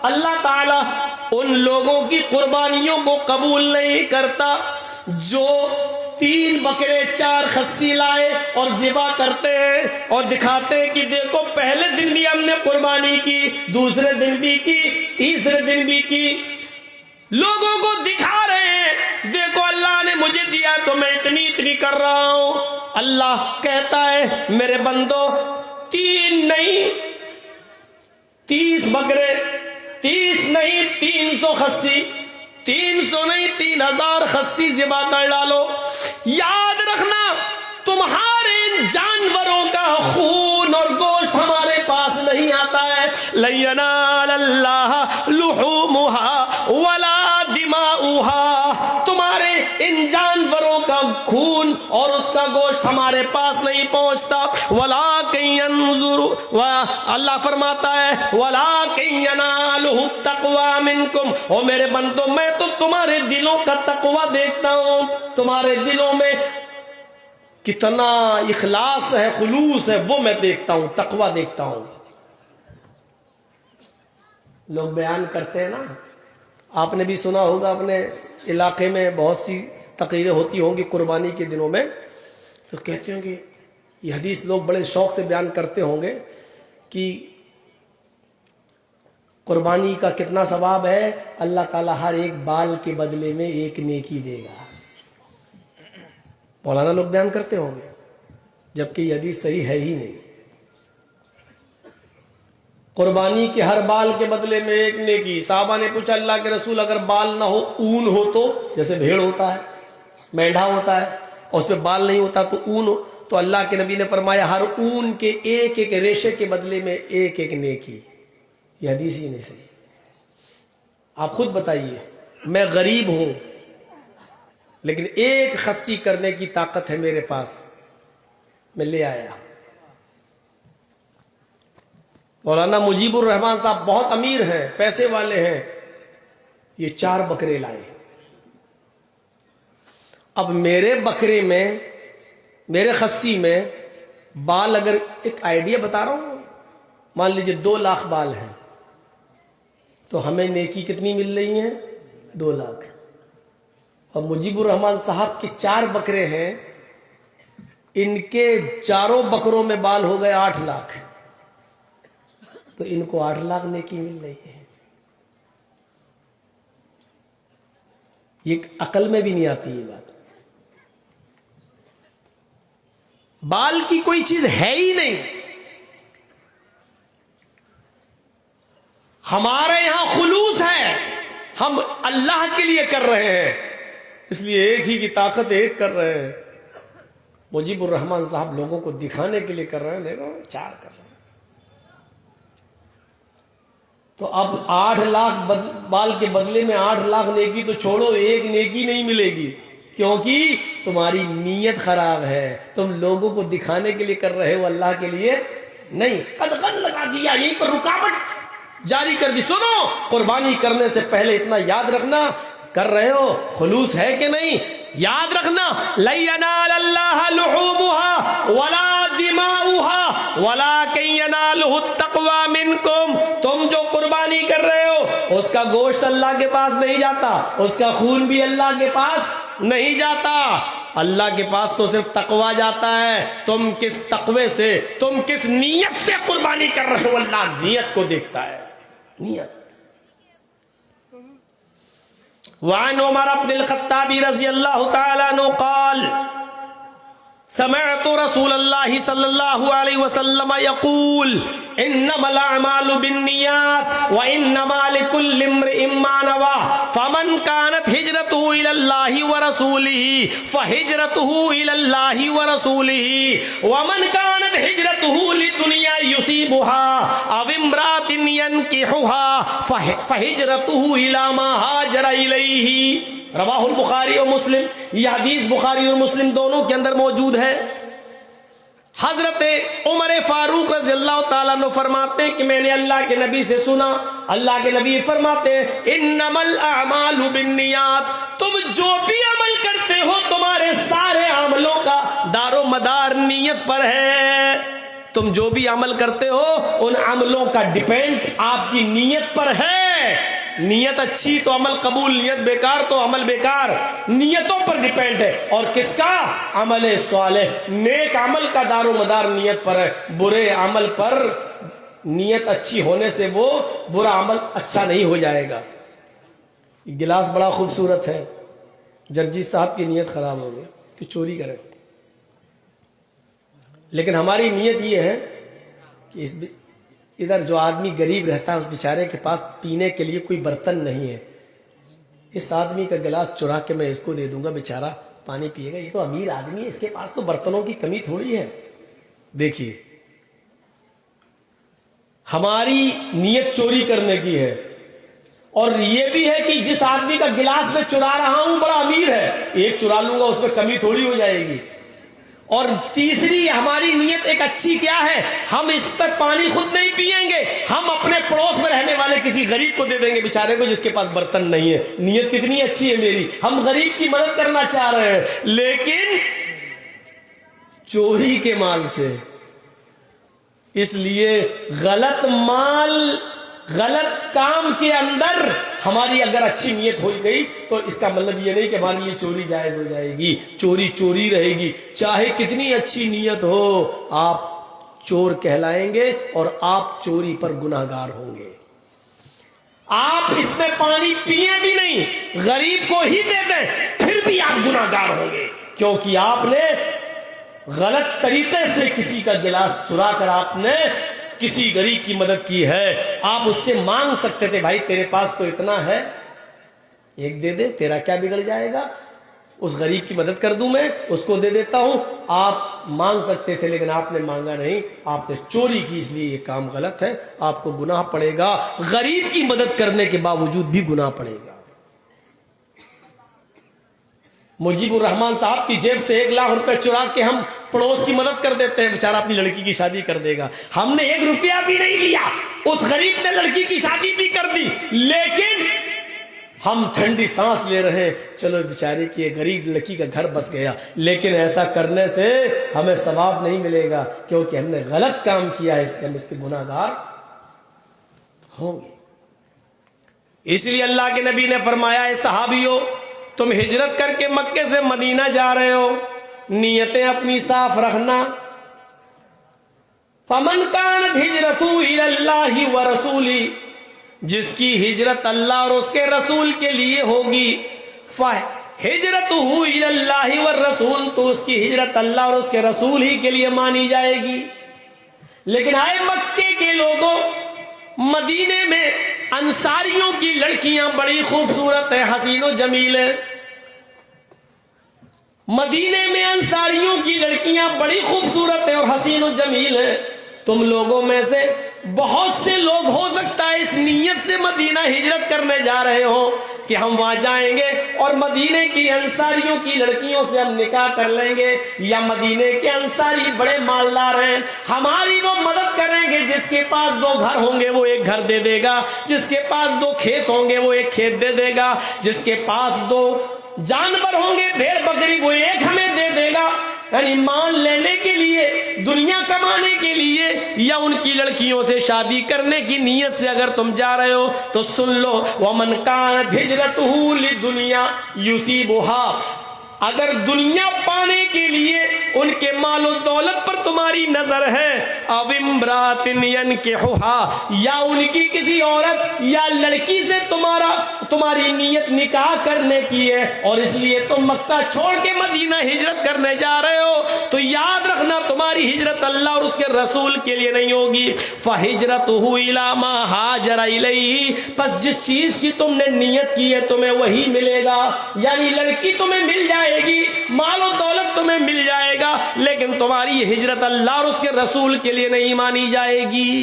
اللہ تعالیٰ ان لوگوں کی قربانیوں کو قبول نہیں کرتا جو 3 بکرے 4 خصی لائے اور ذبح کرتے ہیں اور دکھاتے ہیں کہ دیکھو پہلے دن بھی ہم نے قربانی کی، دوسرے دن بھی کی، تیسرے دن بھی کی، لوگوں کو دکھا رہے ہیں دیکھو اللہ نے مجھے دیا تو میں اتنی کر رہا ہوں۔ اللہ کہتا ہے میرے بندو 3 نہیں 30 بکرے، 30 نہیں 300 خصی، 300 نہیں 3000 خصی ذبح کر ڈالو۔ یاد رکھنا تمہارے ان جانوروں کا خون اور گوشت ہمارے پاس نہیں آتا ہے، لن ینال اللہ لحومها ولا دماؤها، تمہارے ان جانوروں کا خون اور اس کا گوشت ہمارے پاس نہیں پہنچتا، ولکن ينظر، اللہ فرماتا ہے ولکن ینالہ التقوی منکم، او میرے بندو میں تو تمہارے دلوں کا تقوی دیکھتا ہوں، تمہارے دلوں میں کتنا اخلاص ہے، خلوص ہے، وہ میں دیکھتا ہوں، تقوی دیکھتا ہوں۔ لوگ بیان کرتے ہیں نا، آپ نے بھی سنا ہوگا اپنے علاقے میں بہت سی تقریریں ہوتی ہوں گی قربانی کے دنوں میں، تو کہتے ہوں گے یہ حدیث لوگ بڑے شوق سے بیان کرتے ہوں گے کہ قربانی کا کتنا ثواب ہے، اللہ تعالیٰ ہر ایک بال کے بدلے میں ایک نیکی دے گا۔ مولانا لوگ بیان کرتے ہوں گے، جبکہ یہ حدیث صحیح ہے ہی نہیں۔ قربانی کے ہر بال کے بدلے میں ایک نیکی۔ صحابہ نے پوچھا اللہ کے رسول اگر بال نہ ہو، اون ہو تو، جیسے بھیڑ ہوتا ہے، مینڈھا ہوتا ہے اور اس پہ بال نہیں ہوتا تو اون ہو، تو اللہ کے نبی نے فرمایا ہر اون کے ایک ریشے کے بدلے میں ایک نیکی۔ یہ حدیث ہی نہیں صحیح۔ آپ خود بتائیے، میں غریب ہوں لیکن ایک خصی کرنے کی طاقت ہے میرے پاس، میں لے آیا۔ مولانا مجیب الرحمان صاحب بہت امیر ہیں، پیسے والے ہیں، یہ 4 بکرے لائے۔ اب میرے بکرے میں، میرے خصی میں بال، اگر ایک آئیڈیا بتا رہا ہوں، مان لیجئے 2 لاکھ بال ہیں تو ہمیں نیکی کتنی مل رہی ہیں؟ 2 لاکھ۔ اور مجیب الرحمان صاحب کے 4 بکرے ہیں، ان کے 4 بکروں میں بال ہو گئے 8 لاکھ، تو ان کو 8 لاکھ نیکی مل رہی ہے۔ یہ عقل میں بھی نہیں آتی یہ بات۔ بال کی کوئی چیز ہے ہی نہیں۔ ہمارے یہاں خلوص ہے، ہم اللہ کے لیے کر رہے ہیں، اس لیے ایک ہی کی طاقت ایک کر رہے ہیں۔ مجیب الرحمان صاحب لوگوں کو دکھانے کے لیے کر رہے ہیں، دیکھو 4 کر رہے ہیں۔ تو اب 8 لاکھ بال کے بدلے میں 8 لاکھ نیکی تو چھوڑو، ایک نیکی نہیں ملے گی، کیونکہ تمہاری نیت خراب ہے، تم لوگوں کو دکھانے کے لیے کر رہے ہو، اللہ کے لیے نہیں۔ قدغن لگا دیا، یہیں پر رکاوٹ جاری کر دی۔ سنو، قربانی کرنے سے پہلے اتنا یاد رکھنا، کر رہے ہو خلوص ہے کہ نہیں، یاد رکھنا لن ینال اللہ لحومها ولا دماؤها ولکن ینالہ التقوی منکم۔ تم جو قربانی کر رہے ہو اس کا گوشت اللہ کے پاس نہیں جاتا، اس کا خون بھی اللہ کے پاس نہیں جاتا، اللہ کے پاس تو صرف تقوی جاتا ہے۔ تم کس تقوی سے، تم کس نیت سے قربانی کر رہے ہو، اللہ نیت کو دیکھتا ہے، نیت۔ وعن عمر بن الخطاب رضی اللہ تعالی عنہ قال سمعت رسول اللہ صلی اللہ علیہ وسلم یقول انما الاعمال بالنیات وانما لكل امرئ ما نوى فمن كانت هجرته الى الله ورسوله فهجرته الى الله ورسوله ومن كانت هجرته لدنيا يصيبها او امرأة ينكحها فهجرته الى ما هاجر اليه۔ رواہ البخاری و مسلم، یہ حدیث بخاری اور مسلم دونوں کے اندر موجود ہے۔ حضرت عمر فاروق رضی اللہ تعالیٰ عنہ فرماتے ہیں کہ میں نے اللہ کے نبی سے سنا، اللہ کے نبی فرماتے ہیں انما الاعمال بالنیات، تم جو بھی عمل کرتے ہو تمہارے سارے عملوں کا دار و مدار نیت پر ہے، تم جو بھی عمل کرتے ہو ان عملوں کا ڈیپینڈ آپ کی نیت پر ہے. نیت اچھی تو عمل قبول، نیت بیکار تو عمل بیکار. نیتوں پر ڈیپینڈ ہے. اور کس کا؟ عمل صالح. نیک عمل کا دار و مدار نیت پر ہے. برے عمل پر نیت اچھی ہونے سے وہ برا عمل اچھا نہیں ہو جائے گا. گلاس بڑا خوبصورت ہے، جرجی صاحب کی نیت خراب ہو گئی، اس کی چوری کریں. لیکن ہماری نیت یہ ہے کہ ادھر جو آدمی غریب رہتا ہے اس بیچارے کے پاس پینے کے لیے کوئی برتن نہیں ہے، اس آدمی کا گلاس چرا کے میں اس کو دے دوں گا، بیچارہ پانی پیے گا، یہ تو امیر آدمی ہے، اس کے پاس تو برتنوں کی کمی تھوڑی ہے. دیکھیے ہماری نیت چوری کرنے کی ہے. اور یہ بھی ہے کہ جس آدمی کا گلاس میں چرا رہا ہوں بڑا امیر ہے، ایک چرا لوں گا اس میں کمی تھوڑی ہو جائے گی. اور تیسری ہماری نیت ایک اچھی کیا ہے؟ ہم اس پر پانی خود نہیں پئیں گے، ہم اپنے پڑوس میں رہنے والے کسی غریب کو دے دیں گے بیچارے کو جس کے پاس برتن نہیں ہے. نیت کتنی اچھی ہے میری، ہم غریب کی مدد کرنا چاہ رہے ہیں لیکن چوری کے مال سے. اس لیے غلط مال، غلط کام کے اندر ہماری اگر اچھی نیت ہو گئی تو اس کا مطلب یہ نہیں کہ ہمارے لیے چوری جائز ہو جائے گی. چوری چوری رہے گی، چاہے کتنی اچھی نیت ہو، آپ چور کہلائیں گے اور آپ چوری پر گناہگار ہوں گے. آپ اس میں پانی پیئے بھی نہیں، غریب کو ہی دے دیں، پھر بھی آپ گناہگار ہوں گے، کیونکہ آپ نے غلط طریقے سے کسی کا گلاس چرا کر آپ نے کسی غریب کی مدد کی ہے. آپ اس سے مانگ سکتے تھے، بھائی تیرے پاس تو اتنا ہے، ایک دے دے، تیرا کیا بگڑ جائے گا، اس غریب کی مدد کر دوں میں، اس کو دے دیتا ہوں. آپ مانگ سکتے تھے لیکن آپ نے مانگا نہیں، آپ نے چوری کی، اس لیے یہ کام غلط ہے، آپ کو گناہ پڑے گا. غریب کی مدد کرنے کے باوجود بھی گناہ پڑے گا. مجیب الرحمان صاحب کی جیب سے 1 لاکھ روپے چرا کے ہم پڑوس کی مدد کر دیتے ہیں، بیچارہ اپنی لڑکی کی شادی کر دے گا. ہم نے 1 روپیہ بھی نہیں لیا، اس غریب نے لڑکی کی شادی بھی کر دی، لیکن ہم ٹھنڈی سانس لے رہے ہیں، چلو بیچارے کی ایک غریب لڑکی کا گھر بس گیا. لیکن ایسا کرنے سے ہمیں ثواب نہیں ملے گا کیونکہ ہم نے غلط کام کیا ہے، اس کے ہم اس کے گناہگار ہوں گے. اس لیے اللہ کے نبی نے فرمایا، اے صحابیوں تم ہجرت کر کے مکے سے مدینہ جا رہے ہو، نیتیں اپنی صاف رکھنا. فمن کانت ہجرتہ الی اللہ ورسولہ، جس کی ہجرت اللہ اور اس کے رسول کے لیے ہوگی، فہجرتہ الی اللہ والرسول، تو اس کی ہجرت اللہ اور اس کے رسول ہی کے لیے مانی جائے گی. لیکن آئے مکے کے لوگوں، مدینے میں انصاریوں کی لڑکیاں بڑی خوبصورت ہیں، حسین و جمیل ہیں. مدینے میں انصاریوں کی لڑکیاں بڑی خوبصورت ہیں اور حسین و جمیل ہیں. تم لوگوں میں سے بہت سے لوگ ہو سکتا ہے اس نیت سے مدینہ ہجرت کرنے جا رہے ہوں کہ ہم وہاں جائیں گے اور مدینے کی انصاریوں کی لڑکیوں سے ہم نکاح کر لیں گے، یا مدینے کے انصاری بڑے مالدار ہیں، ہماری وہ مدد کریں گے، جس کے پاس 2 گھر ہوں گے وہ 1 گھر دے دے گا، جس کے پاس 2 کھیت ہوں گے وہ 1 کھیت دے دے گا، جس کے پاس 2 جانور ہوں گے بھیڑ بکری وہ 1 ہمیں دے دے گا. یعنی مان لینے کے لیے، دنیا کمانے کے لیے، یا ان کی لڑکیوں سے شادی کرنے کی نیت سے اگر تم جا رہے ہو تو سن لو، وَمَنْ كَانَتْ هِجْرَتُهُ لِلدُّنْيَا يُصِيبُهَا، اگر دنیا پانے کے لیے ان کے مال و دولت پر تمہاری نظر ہے، او امرات ينكحها، یا ان کی کسی عورت یا لڑکی سے تمہاری نیت نکاح کرنے کی ہے اور اس لیے تم مکہ چھوڑ کے مدینہ ہجرت کرنے جا رہے ہو، تو یاد رکھنا تمہاری ہجرت اللہ اور اس کے رسول کے لیے نہیں ہوگی. فَهِجْرَتُهُ إِلَى مَا هَاجَرَ إِلَيْهِ، پس جس چیز کی تم نے نیت کی ہے تمہیں وہی ملے گا. یعنی لڑکی تمہیں مل جائے گی، مال و دولت تمہیں مل جائے گا، لیکن تمہاری ہجرت اللہ اور اس کے رسول کے لیے نہیں مانی جائے گی.